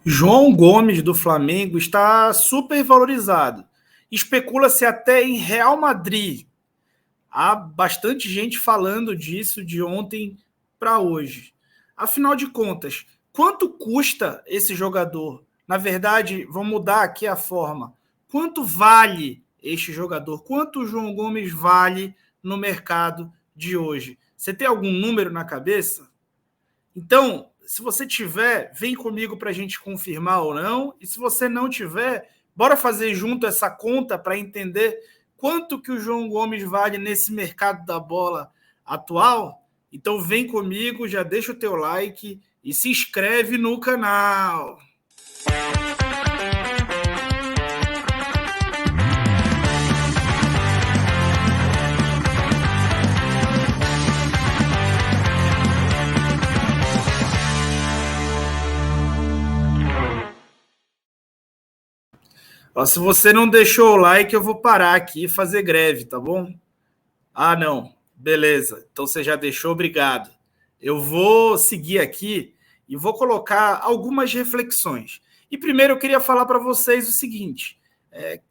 João Gomes, do Flamengo, está super valorizado. Especula-se até em Real Madrid. Há bastante gente falando disso de ontem para hoje. Afinal de contas, quanto custa esse jogador? Na verdade, vamos mudar aqui a forma. Quanto vale este jogador? Quanto o João Gomes vale no mercado de hoje? Você tem algum número na cabeça? Então, se você tiver, vem comigo para a gente confirmar ou não. E se você não tiver, bora fazer junto essa conta para entender quanto que o João Gomes vale nesse mercado da bola atual. Então vem comigo, já deixa o teu like e se inscreve no canal. Ó, se você não deixou o like, eu vou parar aqui e fazer greve, tá bom? Ah, não. Beleza. Então você já deixou, obrigado. Eu vou seguir aqui e vou colocar algumas reflexões. E primeiro eu queria falar para vocês o seguinte: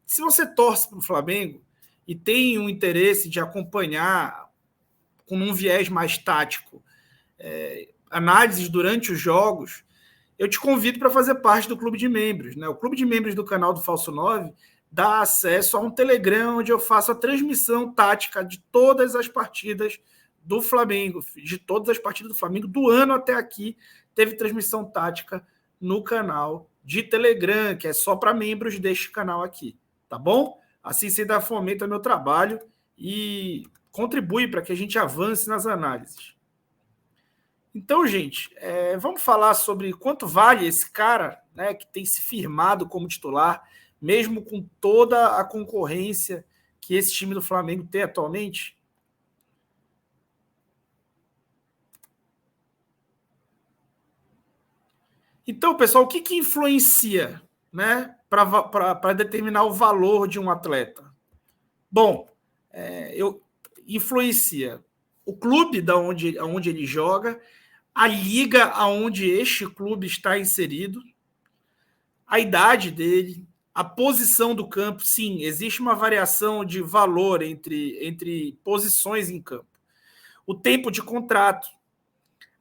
se você torce para o Flamengo e tem um interesse de acompanhar com um viés mais tático análises durante os jogos, eu te convido para fazer parte do clube de membros. Né? O clube de membros do canal do Falso 9 dá acesso a um Telegram onde eu faço a transmissão tática de todas as partidas do Flamengo, de todas as partidas do Flamengo do ano até aqui, teve transmissão tática no canal de Telegram, que é só para membros deste canal aqui, tá bom? Assim você dá fomento ao meu trabalho e contribui para que a gente avance nas análises. Então, gente, vamos falar sobre quanto vale esse cara, né, que tem se firmado como titular, mesmo com toda a concorrência que esse time do Flamengo tem atualmente. Então, pessoal, o que influencia, né, para determinar o valor de um atleta? Bom, influencia o clube onde ele joga, a liga aonde este clube está inserido, a idade dele, a posição do campo. Sim, existe uma variação de valor entre posições em campo. O tempo de contrato,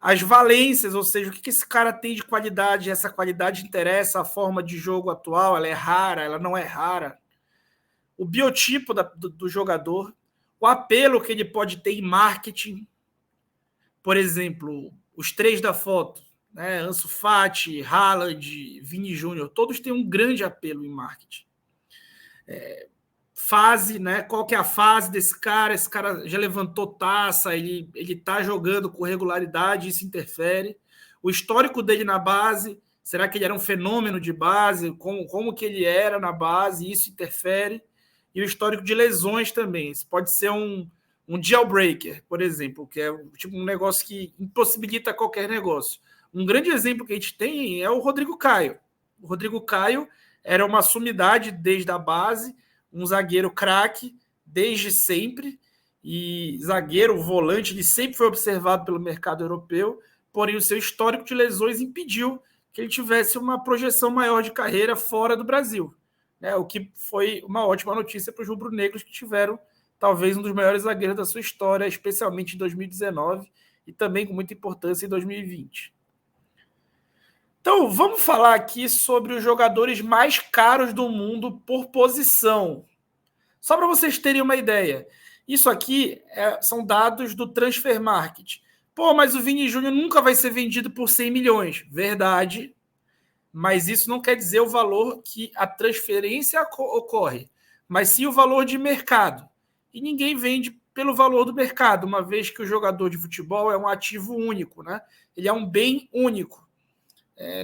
as valências, ou seja, o que esse cara tem de qualidade, essa qualidade interessa, a forma de jogo atual, ela é rara, ela não é rara. O biotipo do jogador, o apelo que ele pode ter em marketing. Por exemplo, os três da foto, né? Ansu Fati, Haaland, Vini Júnior, todos têm um grande apelo em marketing. Fase, né? Qual que é a fase desse cara? Esse cara já levantou taça, ele está jogando com regularidade, isso interfere. O histórico dele na base, será que ele era um fenômeno de base? Como que ele era na base? Isso interfere. E o histórico de lesões também. Isso pode ser um jailbreaker, por exemplo, que é tipo um negócio que impossibilita qualquer negócio. Um grande exemplo que a gente tem é o Rodrigo Caio. O Rodrigo Caio era uma sumidade desde a base, um zagueiro craque desde sempre, e zagueiro, volante, ele sempre foi observado pelo mercado europeu, porém o seu histórico de lesões impediu que ele tivesse uma projeção maior de carreira fora do Brasil, né? O que foi uma ótima notícia para os rubro-negros, que tiveram talvez um dos maiores zagueiros da sua história, especialmente em 2019 e também com muita importância em 2020. Então, vamos falar aqui sobre os jogadores mais caros do mundo por posição. Só para vocês terem uma ideia, isso aqui são dados do Transfer Market. Pô, mas o Vini Júnior nunca vai ser vendido por 100 milhões. Verdade, mas isso não quer dizer o valor que a transferência ocorre, mas sim o valor de mercado. E ninguém vende pelo valor do mercado, uma vez que o jogador de futebol é um ativo único, né? Ele é um bem único.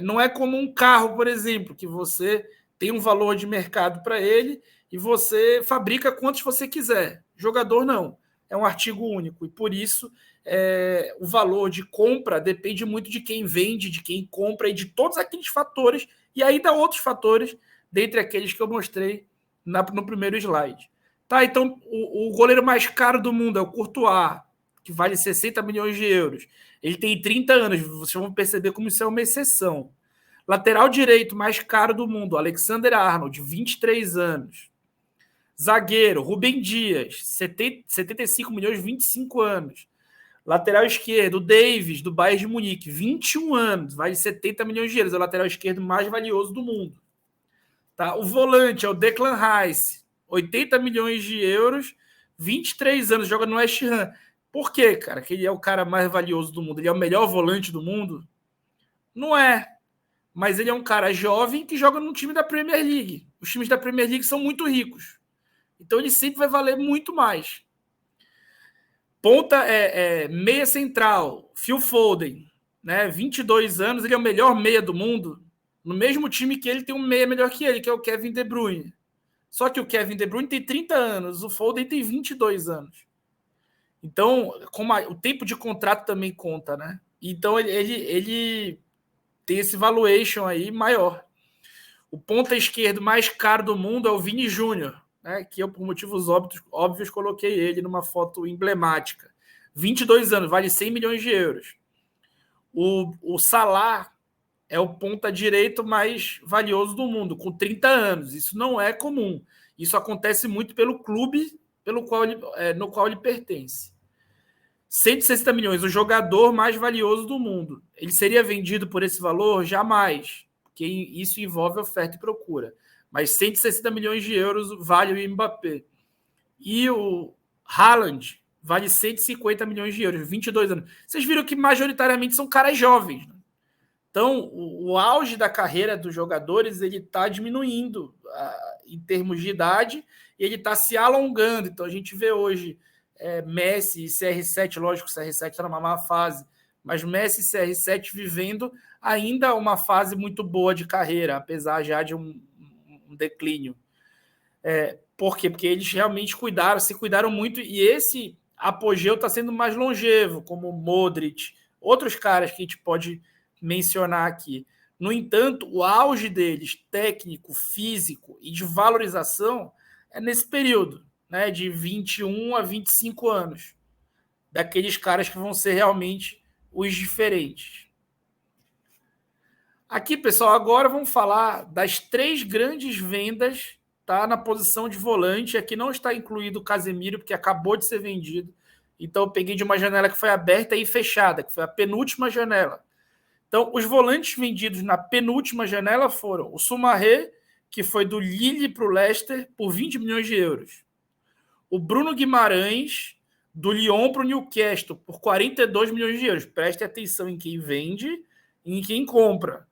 Não é como um carro, por exemplo, que você tem um valor de mercado para ele e você fabrica quantos você quiser. Jogador não. É um artigo único. E por isso o valor de compra depende muito de quem vende, de quem compra e de todos aqueles fatores, e ainda outros fatores, dentre aqueles que eu mostrei no primeiro slide. Tá, então o goleiro mais caro do mundo é o Courtois, que vale 60 milhões de euros. Ele tem 30 anos, vocês vão perceber como isso é uma exceção. Lateral direito mais caro do mundo, Alexander Arnold, 23 anos. Zagueiro, Rubem Dias, 75 milhões, 25 anos. Lateral esquerdo, Davis, do Bayern de Munique, 21 anos, vale 70 milhões de euros. É o lateral esquerdo mais valioso do mundo. Tá? O volante é o Declan Rice, 80 milhões de euros, 23 anos, joga no West Ham. Por quê, cara? Que ele é o cara mais valioso do mundo. Ele é o melhor volante do mundo? Não é. Mas ele é um cara jovem que joga num time da Premier League. Os times da Premier League são muito ricos. Então ele sempre vai valer muito mais. Ponta meia central, Phil Foden, né? 22 anos, ele é o melhor meia do mundo. No mesmo time que ele tem um meia melhor que ele, que é o Kevin De Bruyne. Só que o Kevin De Bruyne tem 30 anos, o Foden tem 22 anos. Então, o tempo de contrato também conta, né? Então ele tem esse valuation aí maior. O ponta esquerdo mais caro do mundo é o Vini Júnior, né, que eu, por motivos óbvios, coloquei ele numa foto emblemática. 22 anos, vale 100 milhões de euros. O Salah é o ponta direito mais valioso do mundo, com 30 anos. Isso não é comum. Isso acontece muito pelo clube no qual ele pertence. 160 milhões, o jogador mais valioso do mundo. Ele seria vendido por esse valor? Jamais, porque isso envolve oferta e procura. Mas 160 milhões de euros vale o Mbappé. E o Haaland vale 150 milhões de euros, 22 anos. Vocês viram que majoritariamente são caras jovens, né? Então, o auge da carreira dos jogadores ele está diminuindo em termos de idade e ele está se alongando. Então, a gente vê hoje Messi e CR7, lógico que o CR7 está numa má fase, mas Messi e CR7 vivendo ainda uma fase muito boa de carreira, apesar já de um declínio. Por quê? Porque eles realmente se cuidaram muito e esse apogeu está sendo mais longevo, como Modric, outros caras que a gente pode mencionar aqui. No entanto, o auge deles, técnico, físico e de valorização, é nesse período, né, de 21 a 25 anos, daqueles caras que vão ser realmente os diferentes. Aqui, pessoal, agora vamos falar das 3 grandes vendas, tá, na posição de volante. Aqui não está incluído o Casemiro, porque acabou de ser vendido. Então, eu peguei de uma janela que foi aberta e fechada, que foi a penúltima janela. Então, os volantes vendidos na penúltima janela foram o Soumaré, que foi do Lille para o Leicester, por 20 milhões de euros. O Bruno Guimarães, do Lyon para o Newcastle, por 42 milhões de euros. Preste atenção em quem vende e em quem compra.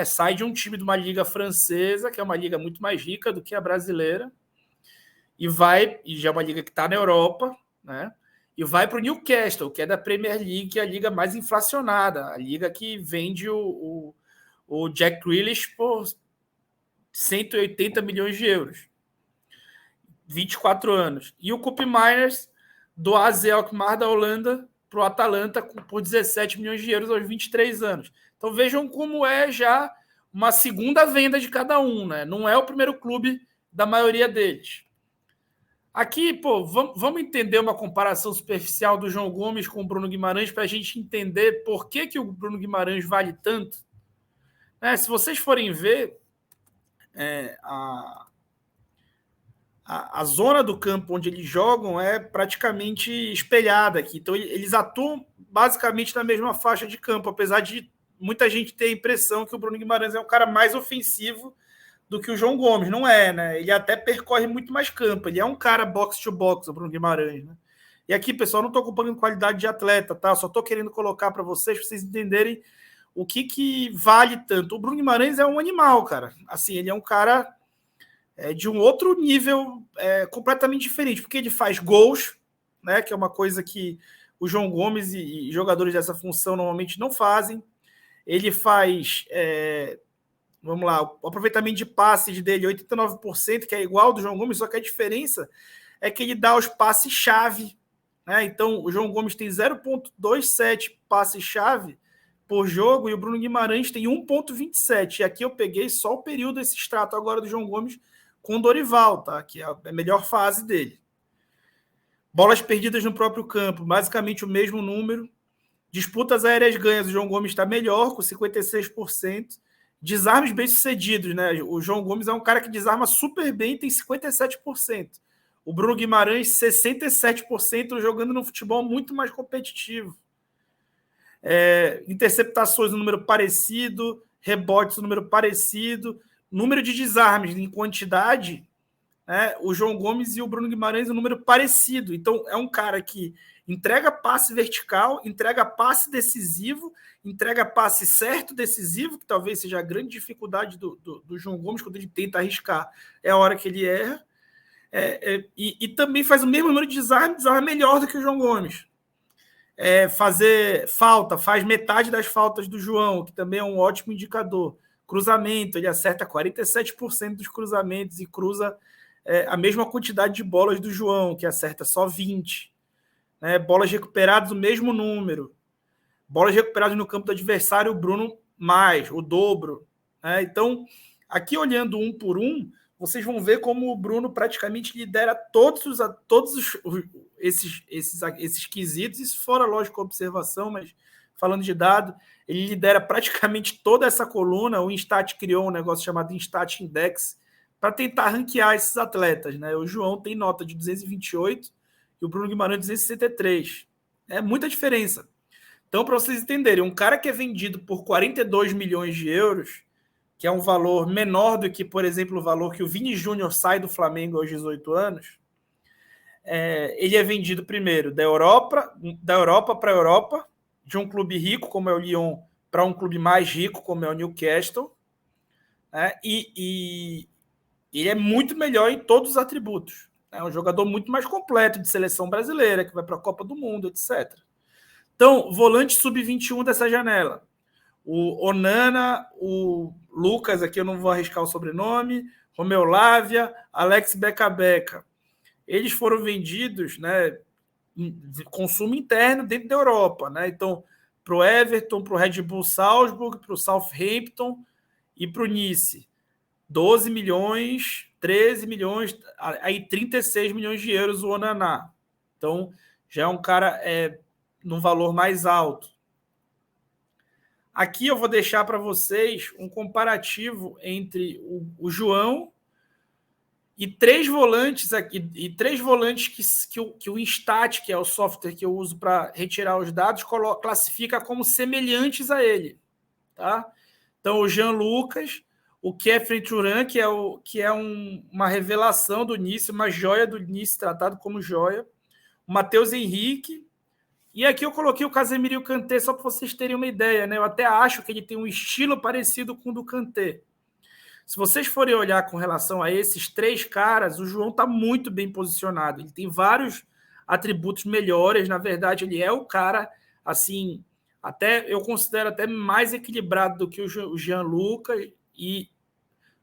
Sai de um time de uma liga francesa, que é uma liga muito mais rica do que a brasileira, e já é uma liga que está na Europa, né? E vai para o Newcastle, que é da Premier League, que é a liga mais inflacionada, a liga que vende o Jack Grealish por 180 milhões de euros. 24 anos. E o Koopmeiners, do AZ Alkmaar da Holanda, para o Atalanta, por 17 milhões de euros aos 23 anos. Então vejam como é já uma segunda venda de cada um, né? Não é o primeiro clube da maioria deles. Aqui, vamos entender uma comparação superficial do João Gomes com o Bruno Guimarães para a gente entender por que o Bruno Guimarães vale tanto. Se vocês forem ver, a zona do campo onde eles jogam é praticamente espelhada aqui. Então, eles atuam basicamente na mesma faixa de campo, apesar de muita gente ter a impressão que o Bruno Guimarães é um cara mais ofensivo do que o João Gomes. Não é, né? Ele até percorre muito mais campo. Ele é um cara box-to-box, o Bruno Guimarães, né? E aqui, pessoal, não estou ocupando qualidade de atleta, tá? Só estou querendo colocar para vocês entenderem o que vale tanto. O Bruno Guimarães é um animal, cara. Assim, ele é um cara de um outro nível completamente diferente, porque ele faz gols, né? Que é uma coisa que o João Gomes e jogadores dessa função normalmente não fazem. Ele faz... vamos lá, o aproveitamento de passes dele, 89%, que é igual ao do João Gomes, só que a diferença é que ele dá os passes-chave, né? Então, o João Gomes tem 0,27 passes-chave por jogo e o Bruno Guimarães tem 1,27. E aqui eu peguei só o período desse extrato agora do João Gomes com o Dorival, tá? Que é a melhor fase dele. Bolas perdidas no próprio campo, basicamente o mesmo número. Disputas aéreas ganhas, o João Gomes está melhor, com 56%. Desarmes bem-sucedidos, né? O João Gomes é um cara que desarma super bem, tem 57%. O Bruno Guimarães, 67%, jogando no futebol muito mais competitivo. Interceptações, um número parecido, rebotes, um número parecido, número de desarmes em quantidade, né? O João Gomes e o Bruno Guimarães, um número parecido. Então, é um cara que entrega passe vertical, entrega passe decisivo, entrega passe certo decisivo, que talvez seja a grande dificuldade do João Gomes quando ele tenta arriscar, é a hora que ele erra. E também faz o mesmo número de desarme melhor do que o João Gomes. Fazer falta, faz metade das faltas do João, que também é um ótimo indicador. Cruzamento, ele acerta 47% dos cruzamentos e cruza a mesma quantidade de bolas do João, que acerta só 20%. Né? Bolas recuperadas, o mesmo número. Bolas recuperadas no campo do adversário, o Bruno mais, o dobro. Né? Então, aqui olhando um por um, vocês vão ver como o Bruno praticamente lidera todos esses quesitos, isso fora, lógico, a observação, mas falando de dado, ele lidera praticamente toda essa coluna. O Instat criou um negócio chamado Instat Index para tentar ranquear esses atletas. Né? O João tem nota de 228 e o Bruno Guimarães 263. É muita diferença. Então, para vocês entenderem, um cara que é vendido por 42 milhões de euros, que é um valor menor do que, por exemplo, o valor que o Vini Júnior sai do Flamengo aos 18 anos, ele é vendido primeiro da Europa para a Europa, de um clube rico, como é o Lyon, para um clube mais rico, como é o Newcastle, né? E ele é muito melhor em todos os atributos. É um jogador muito mais completo, de seleção brasileira, que vai para a Copa do Mundo, etc. Então, volante sub-21 dessa janela. O Onana, o Lucas, aqui eu não vou arriscar o sobrenome, Romeu Lavia, Alex Beca-Beca. Eles foram vendidos, né, em consumo interno dentro da Europa. Né? Então, para o Everton, para o Red Bull Salzburg, para o Southampton e para o Nice. 12 milhões, 13 milhões, aí 36 milhões de euros o Onaná. Então, já é um cara num valor mais alto. Aqui eu vou deixar para vocês um comparativo entre o João e três volantes aqui, que o Instat, que é o software que eu uso para retirar os dados, classifica como semelhantes a ele. Tá? Então, o Jean Lucas, o Kefren Turan, que é uma revelação do Nice, uma joia do Nice, tratado como joia. O Matheus Henrique. E aqui eu coloquei o Casemiro e o Kanté só para vocês terem uma ideia. Né? Eu até acho que ele tem um estilo parecido com o do Kanté. Se vocês forem olhar com relação a esses três caras, o João está muito bem posicionado. Ele tem vários atributos melhores. Na verdade, ele é o cara, assim, eu considero até mais equilibrado do que o Jean Lucas e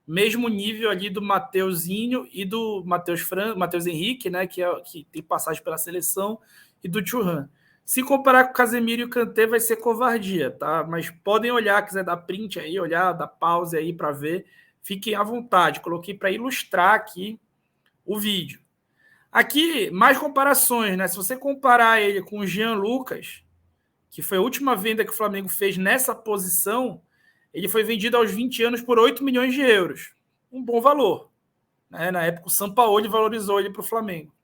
mesmo nível ali do Mateuzinho e do Matheus Henrique, né, que tem passagem pela seleção, e do Thuram. Se comparar com o Casemiro e o Kanté, vai ser covardia, tá? Mas podem olhar, quiser dar print aí, olhar, dar pause aí para ver. Fiquem à vontade. Coloquei para ilustrar aqui o vídeo. Aqui, mais comparações, né? Se você comparar ele com o Jean Lucas, que foi a última venda que o Flamengo fez nessa posição, ele foi vendido aos 20 anos por 8 milhões de euros. Um bom valor. Né? Na época, o Sampaoli valorizou ele para o Flamengo.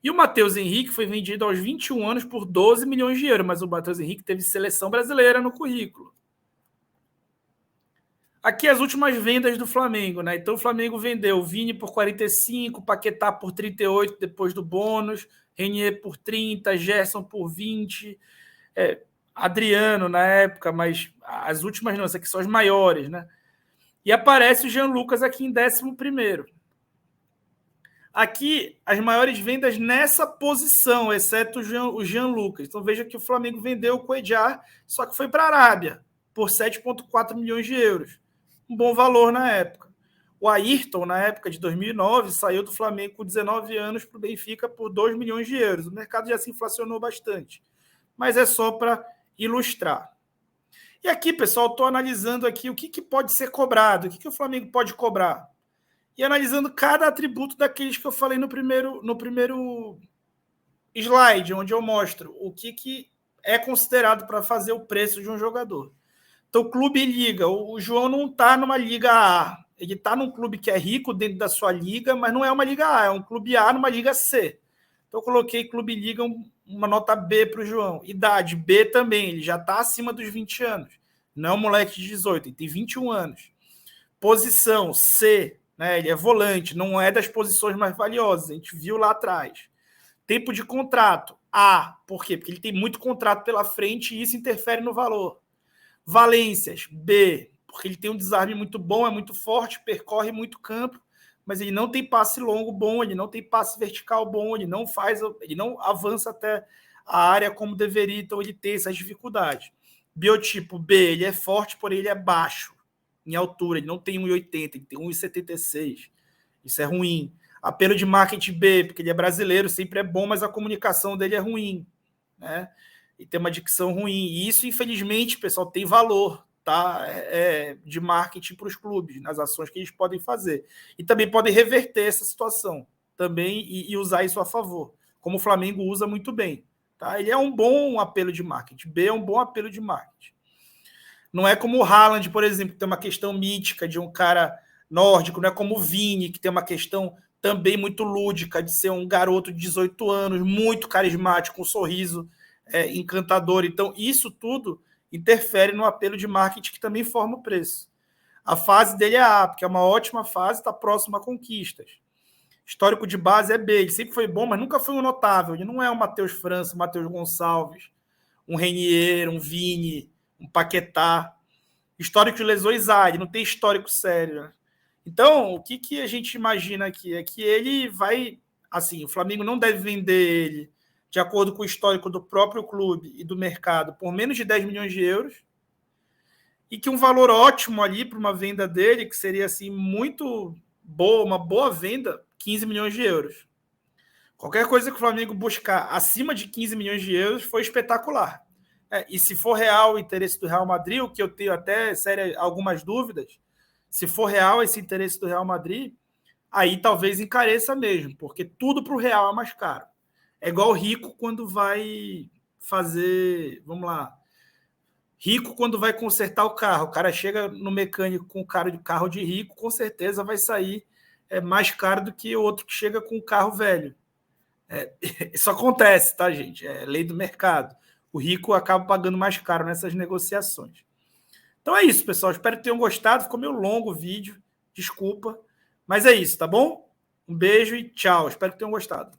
E o Matheus Henrique foi vendido aos 21 anos por 12 milhões de euros, mas o Matheus Henrique teve seleção brasileira no currículo. Aqui as últimas vendas do Flamengo. Né? Então o Flamengo vendeu o Vini por 45, Paquetá por 38 depois do bônus, Renier por 30, Gerson por 20, Adriano na época, mas as últimas não, essas aqui são as maiores. Né? E aparece o Jean Lucas aqui em 11º. Aqui, as maiores vendas nessa posição, exceto o Jean Lucas. Então, veja que o Flamengo vendeu o Cuéllar, só que foi para a Arábia, por 7,4 milhões de euros. Um bom valor na época. O Ayrton, na época de 2009, saiu do Flamengo com 19 anos para o Benfica por 2 milhões de euros. O mercado já se inflacionou bastante. Mas é só para ilustrar. E aqui, pessoal, estou analisando aqui o que pode ser cobrado, o que o Flamengo pode cobrar. E analisando cada atributo daqueles que eu falei no primeiro slide, onde eu mostro o que é considerado para fazer o preço de um jogador. Então, clube e liga. O João não está numa liga A. Ele está num clube que é rico dentro da sua liga, mas não é uma liga A, é um clube A numa liga C. Então, eu coloquei clube e liga uma nota B para o João. Idade, B também. Ele já está acima dos 20 anos. Não é um moleque de 18, ele tem 21 anos. Posição, C. Né? Ele é volante, não é das posições mais valiosas. A gente viu lá atrás. Tempo de contrato, A. Por quê? Porque ele tem muito contrato pela frente e isso interfere no valor. Valências, B, porque ele tem um desarme muito bom, é muito forte, percorre muito campo, mas ele não tem passe longo bom, ele não tem passe vertical bom, ele não avança até a área como deveria, então ele tem essas dificuldades. Biotipo B, ele é forte, porém ele é baixo em altura, ele não tem 1,80, ele tem 1,76. Isso é ruim. Apelo de marketing B, porque ele é brasileiro, sempre é bom, mas a comunicação dele é ruim, né? E tem uma dicção ruim. E isso, infelizmente, pessoal, tem valor, tá? De marketing para os clubes, nas ações que eles podem fazer. E também podem reverter essa situação também e usar isso a favor, como o Flamengo usa muito bem. Tá? Ele é um bom apelo de marketing. B é um bom apelo de marketing. Não é como o Haaland, por exemplo, que tem uma questão mítica de um cara nórdico, não é como o Vini, que tem uma questão também muito lúdica de ser um garoto de 18 anos, muito carismático, com um sorriso encantador. Então, isso tudo interfere no apelo de marketing que também forma o preço. A fase dele é A, porque é uma ótima fase, está próximo a conquistas. Histórico de base é B, ele sempre foi bom, mas nunca foi um notável. Ele não é um Matheus França, um Matheus Gonçalves, um Renier, um Vini, um Paquetá. Histórico de lesões A, ele não tem histórico sério. Né? Então, o que a gente imagina aqui é que ele vai... Assim, o Flamengo não deve vender ele de acordo com o histórico do próprio clube e do mercado, por menos de 10 milhões de euros, e que um valor ótimo ali para uma venda dele, que seria assim muito boa, uma boa venda, 15 milhões de euros. Qualquer coisa que o Flamengo buscar acima de 15 milhões de euros foi espetacular. E se for real o interesse do Real Madrid, o que eu tenho até sério, algumas dúvidas, se for real esse interesse do Real Madrid, aí talvez encareça mesmo, porque tudo para o Real é mais caro. É igual rico quando vai fazer, vamos lá, rico quando vai consertar o carro. O cara chega no mecânico com o cara de carro de rico, com certeza vai sair mais caro do que o outro que chega com o carro velho. Isso acontece, tá, gente? É lei do mercado. O rico acaba pagando mais caro nessas negociações. Então é isso, pessoal. Espero que tenham gostado. Ficou meio longo o vídeo. Desculpa. Mas é isso, tá bom? Um beijo e tchau. Espero que tenham gostado.